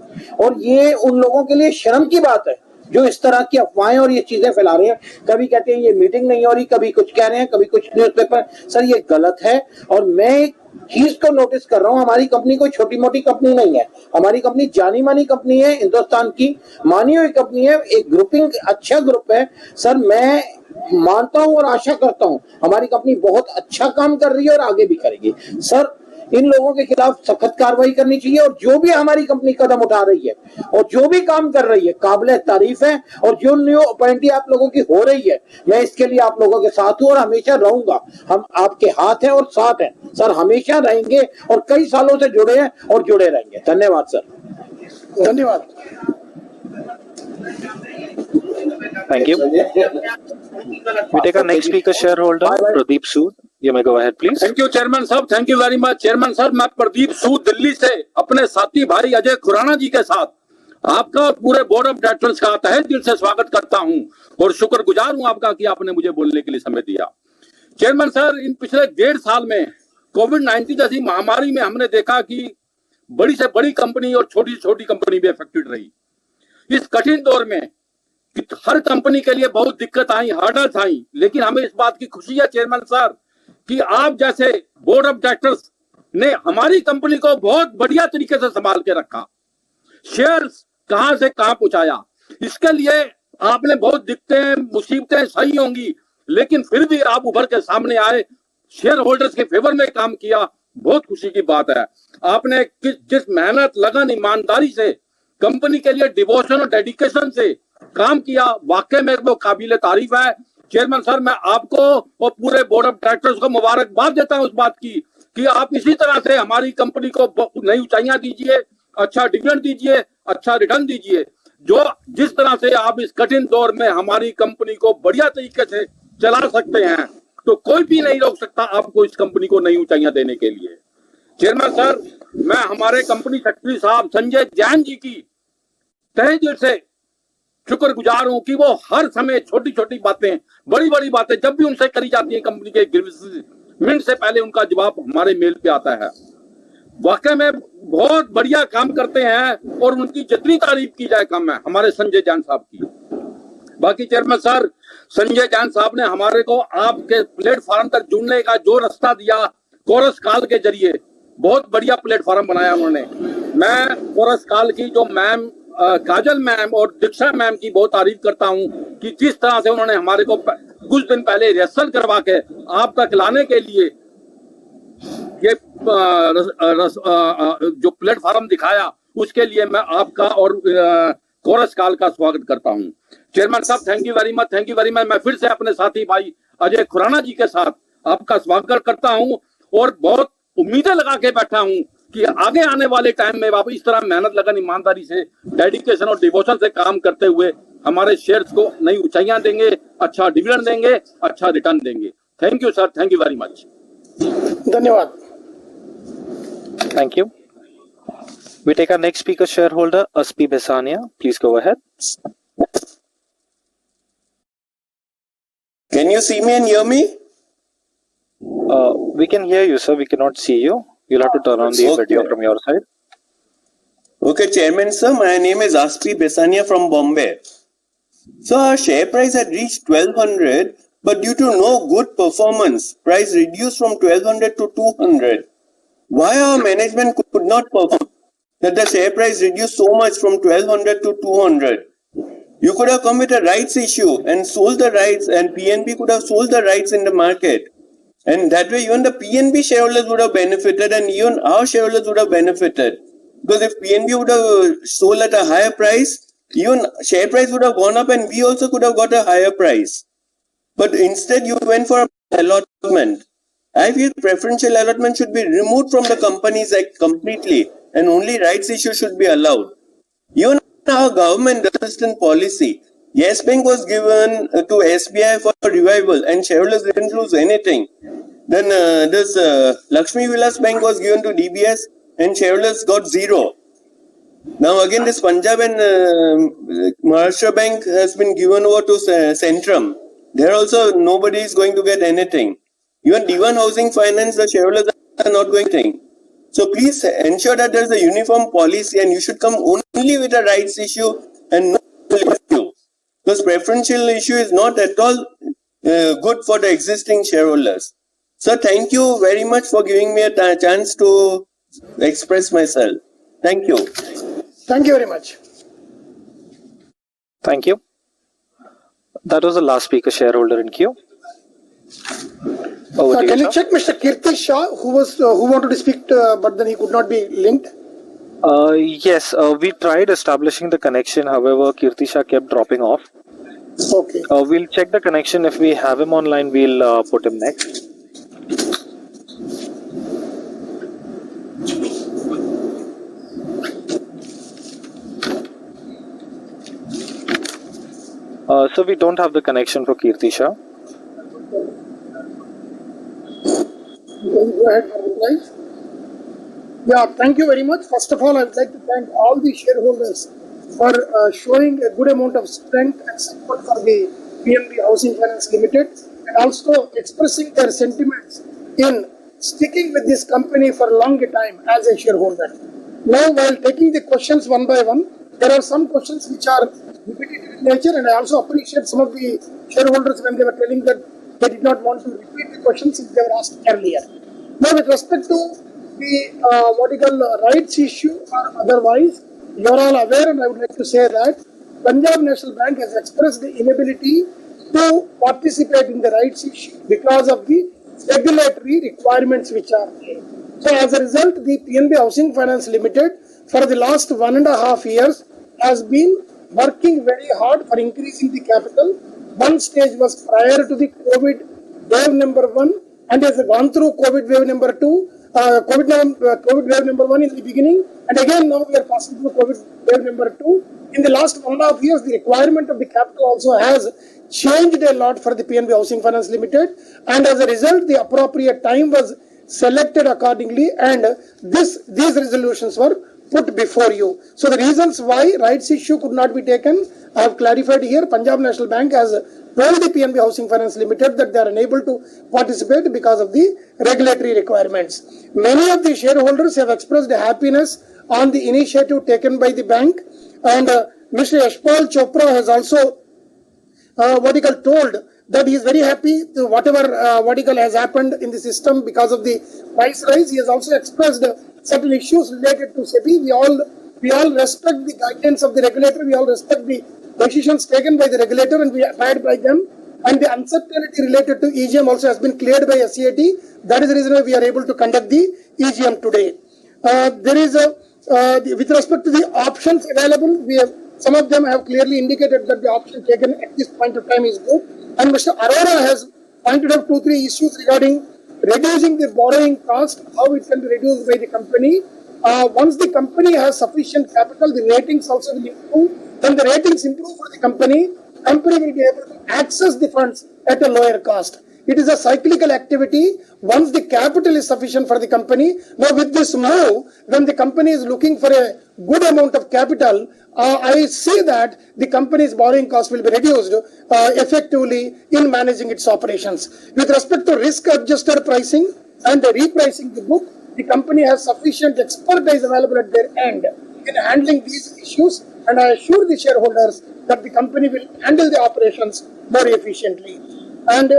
और ये उन लोगों के लिए शर्म की बात है जो इस तरह की अफवाहें और ये चीजें फैला रहे हैं। कभी कहते हैं ये मीटिंग नहीं हो रही, कभी कुछ कह रहे हैं, कभी कुछ न्यूज़पेपर। सर ये गलत है और मैं एक चीज को नोटिस कर रहा हूं, हमारी कंपनी कोई छोटी मोटी कंपनी नहीं है। हमारी कंपनी जानी मानी कंपनी है, हिंदुस्तान की मानी हुई कंपनी है, एक ग्रुपिंग अच्छा ग्रुप है। सर मैं मानता हूं और आशा करता हूं हमारी कंपनी बहुत अच्छा काम कर रही है और आगे भी करेगी। सर इन लोगों के खिलाफ सख्त कार्रवाई करनी चाहिए और जो भी हमारी कंपनी कदम उठा रही है और जो भी काम कर रही है काबिल तारीफ है और जो न्यू अपॉइंटी आप लोगों की हो रही है, मैं इसके लिए आप लोगों के साथ हूं और हमेशा रहूंगा। हम आपके हाथ हैं और साथ हैं सर, हमेशा रहेंगे और कई सालों से जुड़े हैं और जुड़े रहेंगे। धन्यवाद सर। धन्यवाद। Thank you. We take our next speaker, shareholder Pradeep Sood. You may go ahead, please. Thank you chairman साहब, thank you very much. Chairman साहब मैं प्रदीप सूद दिल्ली से अपने साथी भाई अजय खुराना जी के साथ आपका और पूरे बोर्ड ऑफ डायरेक्टर्स का तहे दिल से स्वागत करता हूं और शुक्रगुजार हूं आपका कि आपने मुझे बोलने के लिए समय दिया। चेयरमैन सर, इन पिछले 1.5 साल में कोविड-19 जैसी महामारी में हमने देखा कि बड़ी से बड़ी कंपनी और छोटी से छोटी कंपनी भी अफेक्टेड रही। इस कठिन दौर में हर कंपनी के लिए बहुत दिक्कत आई, हर्डल्स आई, लेकिन हमें इस बात की खुशी है चेयरमैन सर कि आप जैसे बोर्ड ऑफ डायरेक्टर्स ने हमारी कंपनी को बहुत बढ़िया तरीके से संभाल के रखा, शेयर्स कहां से कहां पहुंचाया। इसके लिए आपने बहुत दिक्कतें मुसीबतें सही होंगी, लेकिन फिर भी आप उभर के सामने आए, शेयर होल्डर्स के फेवर में काम किया, बहुत खुशी की बात है। आपने जिस मेहनत, लगन, ईमानदारी से कंपनी के लिए डिवोशन और डेडिकेशन से काम किया, वाकई में वो काबिल तारीफ है। चेयरमैन सर, मैं आपको और पूरे बोर्ड ऑफ डायरेक्टर्स को मुबारकबाद देता हूं उस बात की कि आप इसी तरह से हमारी कंपनी को नई ऊंचाइयां दीजिए, अच्छा डिविडेंड दीजिए, अच्छा रिटर्न दीजिए। जो जिस तरह से आप इस कठिन दौर में हमारी कंपनी को बढ़िया तरीके से चला सकते हैं, तो कोई भी नहीं रोक सकता आपको इस कंपनी को नई ऊंचाइयां देने के लिए। चेयरमैन सर, मैं हमारे कंपनी सेक्रेटरी साहब संजय जैन जी की तहे दिल से शुक्रगुजार हूं कि वो हर समय छोटी छोटी बातें, बड़ी बड़ी बातें जब भी उनसे करी जाती है कंपनी के मिनट से पहले उनका जवाब हमारे मेल पे आता है। वाकई में बहुत बढ़िया काम करते हैं और उनकी जितनी तारीफ की जाए कम है हमारे संजय जैन साहब की। बाकी चेयरमैन सर, संजय जैन साहब ने हमारे को आपके प्लेटफॉर्म तक जुड़ने का जो रास्ता दिया कोरस कॉल के जरिए, बहुत बढ़िया प्लेटफॉर्म बनाया उन्होंने। मैं कोरस कॉल की जो मैम काजल मैम और दीक्षा मैम की बहुत तारीफ करता हूं कि जिस तरह से उन्होंने हमारे को कुछ दिन पहले रिहर्सल करवा के आप तक लाने के लिए ये जो प्लेटफॉर्म दिखाया, उसके लिए मैं आपका और कोरस कॉल का स्वागत करता हूं। चेयरमैन साहब, thank you very much, thank you very much. मैं फिर से अपने साथी भाई अजय खुराना जी के साथ आपका स्वागत करता हूं और बहुत उम्मीदें लगा के बैठा हूं कि आगे आने वाले टाइम में आप इस तरह मेहनत, लगन, ईमानदारी से, डेडिकेशन और डिवोशन से काम करते हुए हमारे शेयर्स को नई ऊंचाइयां देंगे, अच्छा डिविडेंड देंगे, अच्छा रिटर्न देंगे। Thank you sir, thank you very much. धन्यवाद। Thank you. We take our next speaker, shareholder Aspi Besania. Please go ahead. Can you see me and hear me? We can hear you, sir. We cannot see you. You'll have to turn on the video from your side. Okay, Chairman sir, my name is Aspi Besania from Bombay. So our share price had reached 1200, but due to no good performance, price reduced from 1200 to 200. Why our management could not perform that the share price reduced so much from 1200 to 200? You could have come with a rights issue and sold the rights, and PNB could have sold the rights in the market. And that way even the PNB shareholders would have benefited and even our shareholders would have benefited. Because if PNB would have sold at a higher price, even share price would have gone up and we also could have got a higher price. But instead you went for allotment. I feel preferential allotment should be removed from the Companies Act completely and only rights issue should be allowed. Even our government assistance policy, Yes Bank was given to SBI for revival and shareholders didn't lose anything. Then this Lakshmi Vilas Bank was given to DBS and shareholders got zero. Now again this Punjab and Maharashtra Bank has been given over to Centrum. There also nobody is going to get anything. Even PNB Housing Finance, the shareholders are not going to get anything. So please ensure that there is a uniform policy and you should come only with a rights issue and not issue. Because preferential issue is not at all good for the existing shareholders. So thank you very much for giving me a chance to express myself. Thank you. Thank you very much. Thank you. That was the last speaker shareholder in queue. Over to Can you, you check Mr. Kirti Shah, who wanted to speak, but then he could not be linked? Yes, we tried establishing the connection. However, Kirti Shah kept dropping off. Okay. We'll check the connection. If we have him online, we'll put him next. So we don't have the connection for Kirti Shah. Go ahead for reply. Yeah, thank you very much. First of all, I would like to thank all the shareholders for showing a good amount of strength and support for the PNB Housing Finance Limited and also expressing their sentiments in sticking with this company for a longer time as a shareholder. Now, while taking the questions one by one, there are some questions which are repetitive in nature, and I also appreciate some of the shareholders when they were telling that they did not want to repeat the questions if they were asked earlier. Now, with respect to the rights issue or otherwise, you are all aware, and I would like to say that Punjab National Bank has expressed the inability to participate in the rights issue because of the regulatory requirements which are there. So as a result, the PNB Housing Finance Limited for the last 1.5 years has been working very hard for increasing the capital. One stage was prior to the COVID wave number 1 and has gone through COVID wave number 2, COVID wave number 1 in the beginning, and again now we are passing through COVID wave number 2. In the last 1.5 years, the requirement of the capital also has changed a lot for the PNB Housing Finance Limited, and as a result, the appropriate time was selected accordingly, and these resolutions were put before you. So the reasons why rights issue could not be taken, I have clarified here. Punjab National Bank has told the PNB Housing Finance Limited that they are unable to participate because of the regulatory requirements. Many of the shareholders have expressed happiness on the initiative taken by the bank, and Mr. Yashpal Chopra has also told that he is very happy to whatever has happened in the system because of the price rise. He has also expressed certain issues related to SEBI. We all respect the guidance of the regulator. We all respect the decisions taken by the regulator, and we abide by them. And the uncertainty related to EGM also has been cleared by SCAT. That is the reason why we are able to conduct the EGM today. There is with respect to the options available, some of them have clearly indicated that the option taken at this point of time is good. And Mr. Arora has pointed out 2-3 issues regarding reducing the borrowing cost, how it can be reduced by the company. Once the company has sufficient capital, the ratings also will improve. When the ratings improve for the company will be able to access the funds at a lower cost. It is a cyclical activity. Once the capital is sufficient for the company, now with this move, when the company is looking for a good amount of capital, I see that the company's borrowing cost will be reduced effectively in managing its operations. With respect to risk-adjusted pricing and repricing the book, the company has sufficient expertise available at their end in handling these issues, and I assure the shareholders that the company will handle the operations more efficiently. And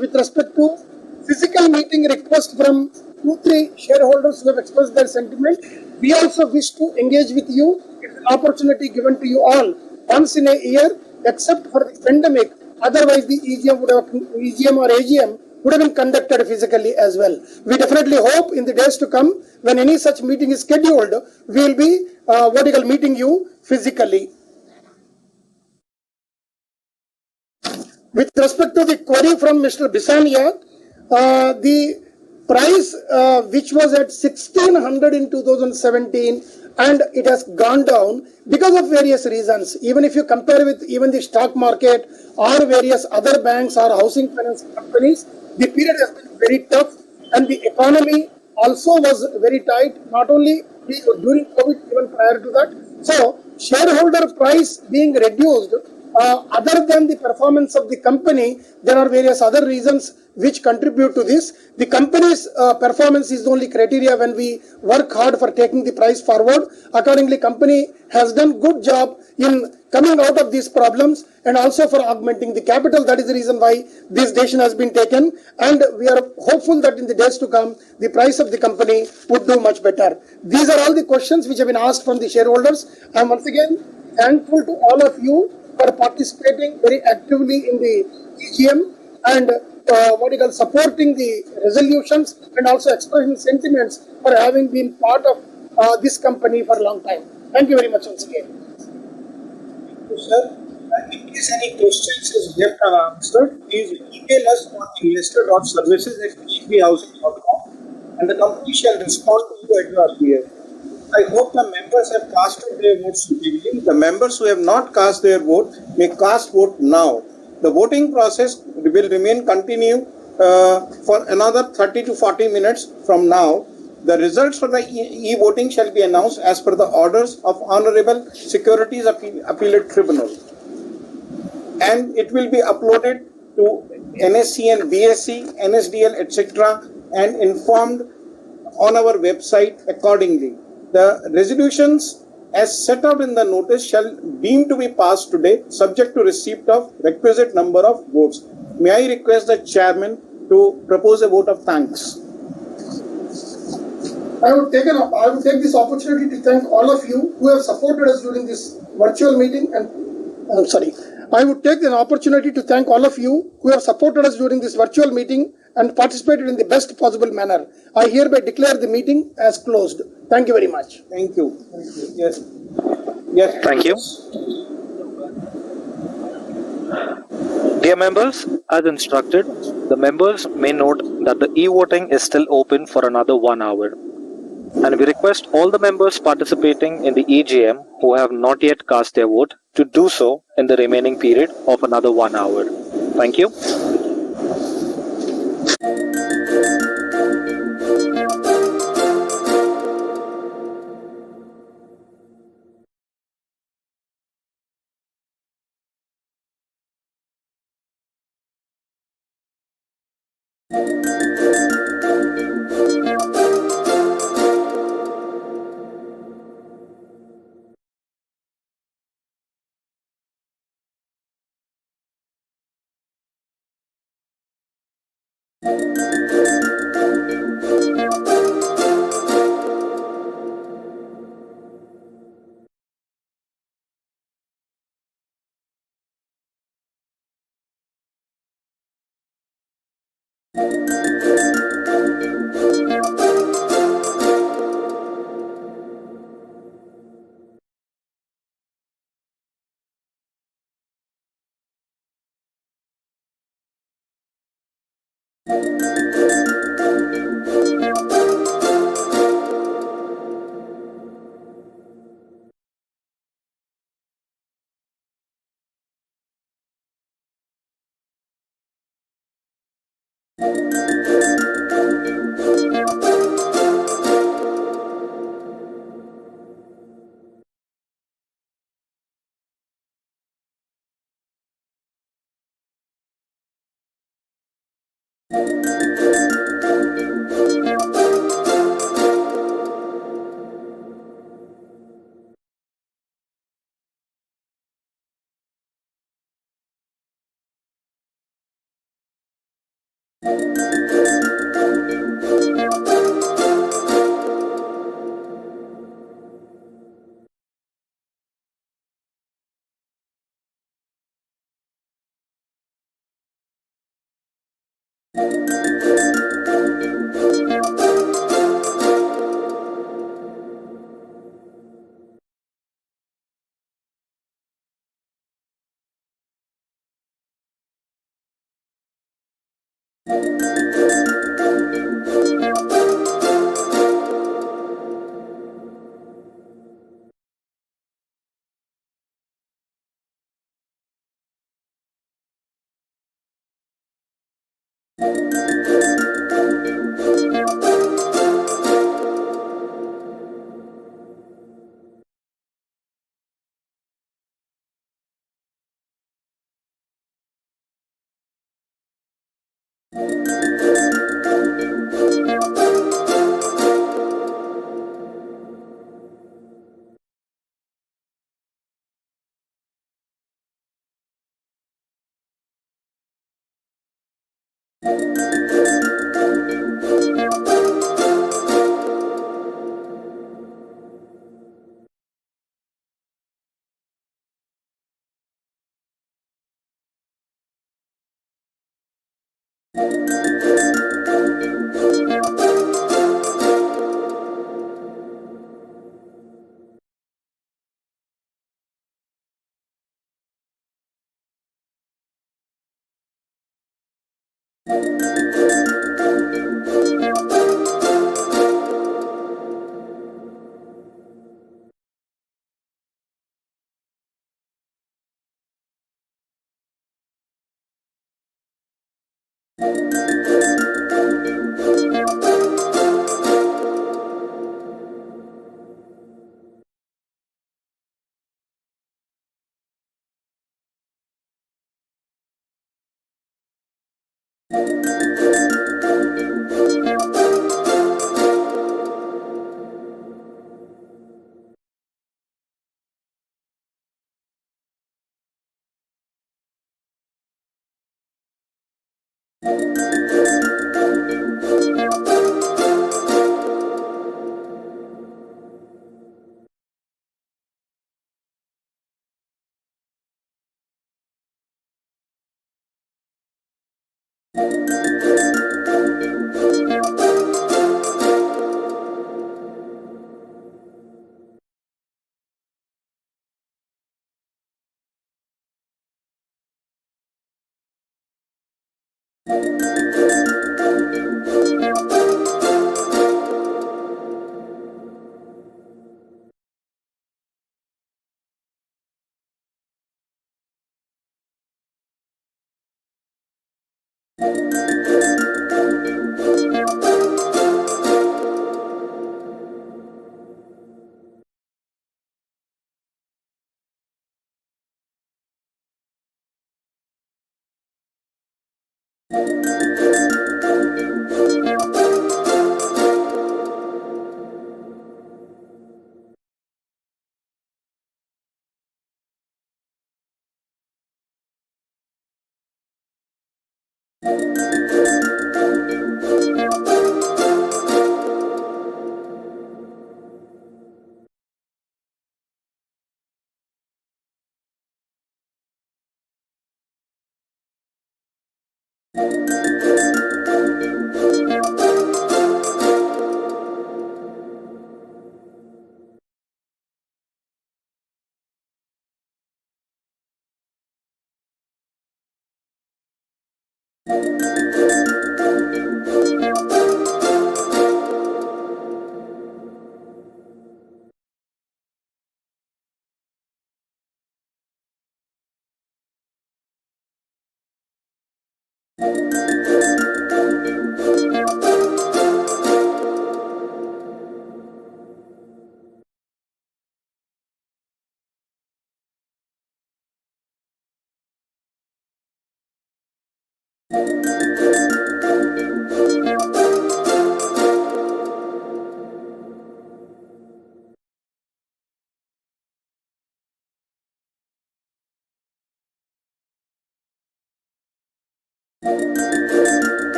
with respect to physical meeting request from 2-3 shareholders who have expressed their sentiment, we also wish to engage with you. It's an opportunity given to you all once in a year, except for the pandemic. Otherwise, the EGM or AGM would have been conducted physically as well. We definitely hope in the days to come, when any such meeting is scheduled, we will be meeting you physically. With respect to the query from Mr. Bisania, the price which was at 1600 in 2017 and it has gone down because of various reasons. Even if you compare with even the stock market or various other banks or housing finance companies, the period has been very tough and the economy also was very tight, not only during COVID, even prior to that. So shareholder price being reduced, other than the performance of the company, there are various other reasons which contribute to this. The company's performance is the only criteria when we work hard for taking the price forward. Accordingly, company has done good job in coming out of these problems and also for augmenting the capital. That is the reason why this decision has been taken, and we are hopeful that in the days to come, the price of the company would do much better. These are all the questions which have been asked from the shareholders. I am once again thankful to all of you for participating very actively in the EGM and supporting the resolutions and also expressing sentiments for having been part of this company for a long time. Thank you very much once again. Thank you, sir. In case any questions is left unanswered, please email us on investor.services@pnbhousing.com and the company shall respond to you at your earliest. I hope the members have casted their votes suitably. The members who have not cast their vote may cast vote now. The voting process will remain continued for another 30 to 40 minutes from now. The results for the e-voting shall be announced as per the orders of Honorable Securities Appellate Tribunal. And it will be uploaded to NSE and BSE, NSDL, etc. and informed on our website accordingly. The resolutions as set out in the notice shall deem to be passed today, subject to receipt of requisite number of votes. May I request the chairman to propose a vote of thanks? I would take this opportunity to thank all of you who have supported us during this virtual meeting and I'm sorry. I would take an opportunity to thank all of you who have supported us during this virtual meeting and participated in the best possible manner. I hereby declare the meeting as closed. Thank you very much. Thank you. Yes. Yes. Thank you. Dear members, as instructed, the members may note that the e-voting is still open for another 1 hour. And we request all the members participating in the EGM who have not yet cast their vote to do so in the remaining period of another 1 hour. Thank you.